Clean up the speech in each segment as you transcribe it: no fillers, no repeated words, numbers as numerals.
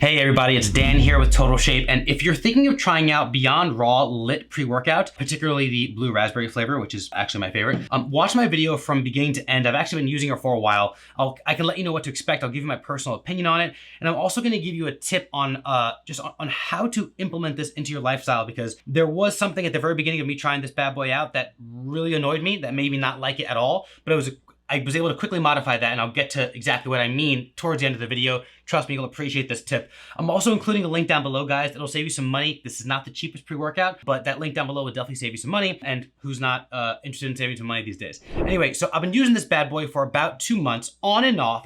Hey everybody, it's Dan here with Total Shape, and if you're thinking of trying out Beyond Raw Lit pre-workout, particularly the blue raspberry flavor, which is actually my favorite, watch my video from beginning to end. I've actually been using it for a while. I can let you know what to expect. I'll give you my personal opinion on it, and I'm also going to give you a tip on just on how to implement this into your lifestyle, because there was something at the very beginning of me trying this bad boy out that really annoyed me, that made me not like it at all, but I was able to quickly modify that, and I'll get to exactly what I mean towards the end of the video. Trust me, you'll appreciate this tip. I'm also including a link down below, guys, that'll save you some money. This is not the cheapest pre-workout, but that link down below will definitely save you some money, and who's not interested in saving some money these days? Anyway, so I've been using this bad boy for about 2 months, on and off.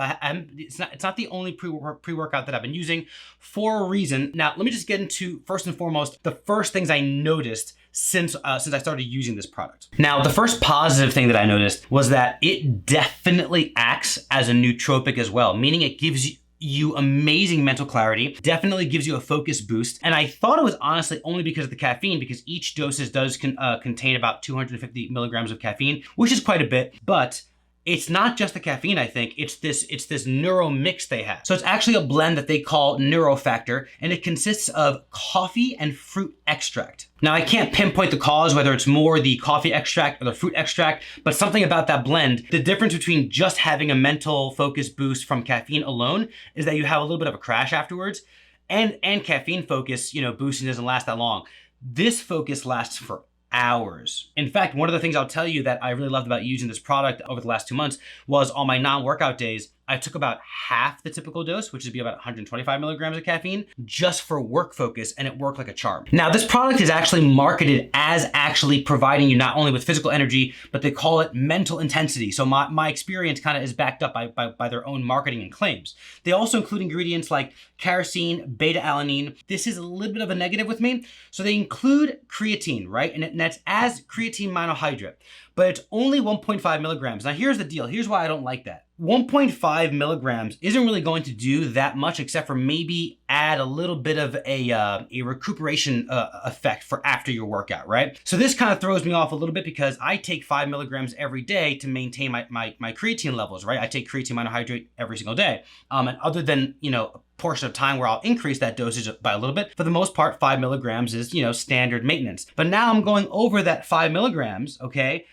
It's not the only pre-workout that I've been using for a reason. Now, let me just get into, first and foremost, the first things I noticed since I started using this product. Now, the first positive thing that I noticed was that it definitely acts as a nootropic as well, meaning it gives you amazing mental clarity, definitely gives you a focus boost. And I thought it was honestly only because of the caffeine, because each dosage does contain about 250 milligrams of caffeine, which is quite a bit, but it's not just the caffeine, I think. It's this neuro mix they have. So it's actually a blend that they call Neurofactor, and it consists of coffee and fruit extract. Now, I can't pinpoint the cause, whether it's more the coffee extract or the fruit extract, but something about that blend, the difference between just having a mental focus boost from caffeine alone is that you have a little bit of a crash afterwards, and caffeine focus, boosting doesn't last that long. This focus lasts for hours. In fact, one of the things I'll tell you that I really loved about using this product over the last 2 months was on my non-workout days, I took about half the typical dose, which would be about 125 milligrams of caffeine, just for work focus, and it worked like a charm. Now, this product is actually marketed as actually providing you not only with physical energy, but they call it mental intensity. So my experience kind of is backed up by their own marketing and claims. They also include ingredients like CarnoSyn Beta-Alanine. This is a little bit of a negative with me. So they include creatine, right? And that's as creatine monohydrate, but it's only 1.5 milligrams. Now, here's the deal. Here's why I don't like that. 1.5 milligrams isn't really going to do that much, except for maybe add a little bit of a recuperation effect for after your workout, right? So this kind of throws me off a little bit, because I take 5 milligrams every day to maintain my creatine levels, right? I take creatine monohydrate every single day. And other than, a portion of time where I'll increase that dosage by a little bit, for the most part, 5 milligrams is, standard maintenance. But now I'm going over that 5 milligrams, okay,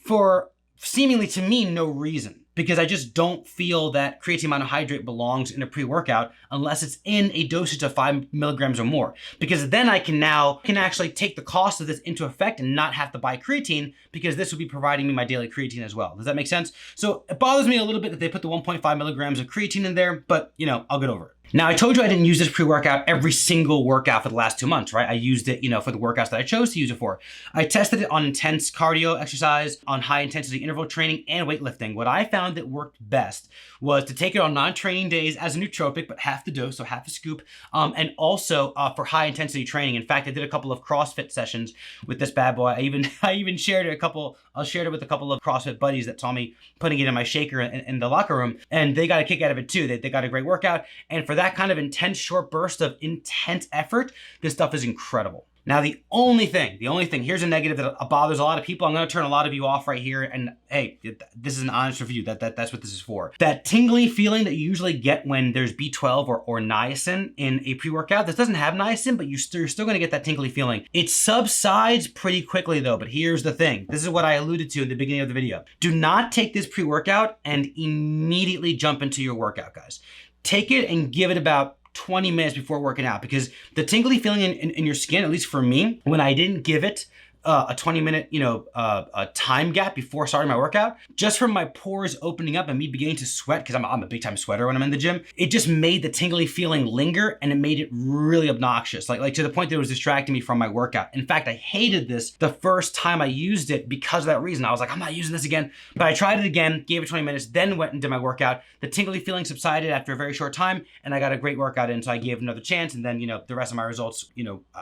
for seemingly to me no reason, because I just don't feel that creatine monohydrate belongs in a pre-workout unless it's in a dosage of 5 milligrams or more. Because then I can actually take the cost of this into effect and not have to buy creatine, because this would be providing me my daily creatine as well. Does that make sense? So it bothers me a little bit that they put the 1.5 milligrams of creatine in there, but I'll get over it. Now, I told you I didn't use this pre-workout every single workout for the last 2 months, right? I used it, for the workouts that I chose to use it for. I tested it on intense cardio exercise, on high intensity interval training, and weightlifting. What I found that worked best was to take it on non-training days as a nootropic, but half the dose, so half a scoop, and also for high intensity training. In fact, I did a couple of CrossFit sessions with this bad boy. I even shared it shared it with a couple of CrossFit buddies that saw me putting it in my shaker in the locker room, and they got a kick out of it too. They got a great workout, and for that kind of intense short burst of intense effort, this stuff is incredible. Now, the only thing, here's a negative that bothers a lot of people. I'm going to turn a lot of you off right here. And hey, this is an honest review. That's what this is for. That tingly feeling that you usually get when there's B12 or niacin in a pre-workout. This doesn't have niacin, but you're still going to get that tingly feeling. It subsides pretty quickly though. But here's the thing. This is what I alluded to in the beginning of the video. Do not take this pre-workout and immediately jump into your workout, guys. Take it and give it about 20 minutes before working out, because the tingly feeling in your skin, at least for me, when I didn't give it a 20-minute, a time gap before starting my workout, just from my pores opening up and me beginning to sweat, because I'm a big time sweater when I'm in the gym, it just made the tingly feeling linger, and it made it really obnoxious, like to the point that it was distracting me from my workout. In fact, I hated this the first time I used it because of that reason. I was like, I'm not using this again, but I tried it again, gave it 20 minutes, then went and did my workout. The tingly feeling subsided after a very short time, and I got a great workout in, so I gave it another chance, and then, the rest of my results,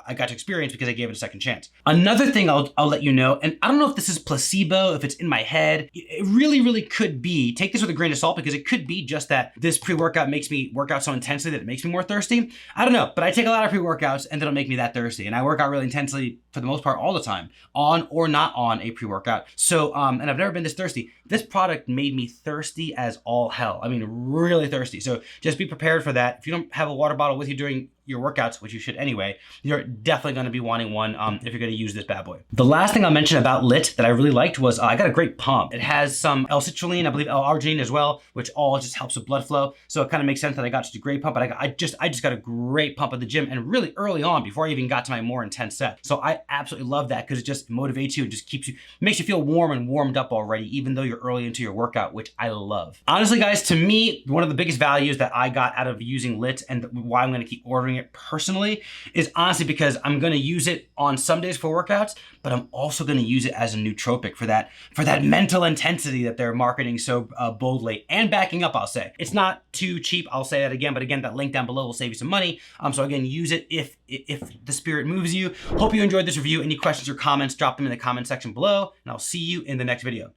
I got to experience because I gave it a second chance. Another thing I'll let you know. And I don't know if this is placebo, if it's in my head. It really, really could be. Take this with a grain of salt, because it could be just that this pre-workout makes me work out so intensely that it makes me more thirsty. I don't know, but I take a lot of pre-workouts and they don't make me that thirsty. And I work out really intensely for the most part all the time, on or not on a pre-workout. So, and I've never been this thirsty. This product made me thirsty as all hell. I mean, really thirsty. So just be prepared for that. If you don't have a water bottle with you during your workouts, which you should anyway, you're definitely going to be wanting one if you're going to use this bad boy. The last thing I'll mention about LIT that I really liked was I got a great pump. It has some L-Citrulline, I believe L-Arginine as well, which all just helps with blood flow. So it kind of makes sense that I got such a great pump, but I just got a great pump at the gym, and really early on before I even got to my more intense set. So I absolutely love that because it just motivates you and just makes you feel warm and warmed up already, even though you're early into your workout, which I love. Honestly, guys, to me, one of the biggest values that I got out of using LIT and why I'm going to keep ordering it personally is honestly because I'm going to use it on some days for workouts, but I'm also going to use it as a nootropic for that mental intensity that they're marketing so boldly and backing up. I'll say it's not too cheap. I'll say that again, but again, that link down below will save you some money. So again, use it if the spirit moves you. Hope you enjoyed this review. Any questions or comments, drop them in the comment section below, and I'll see you in the next video.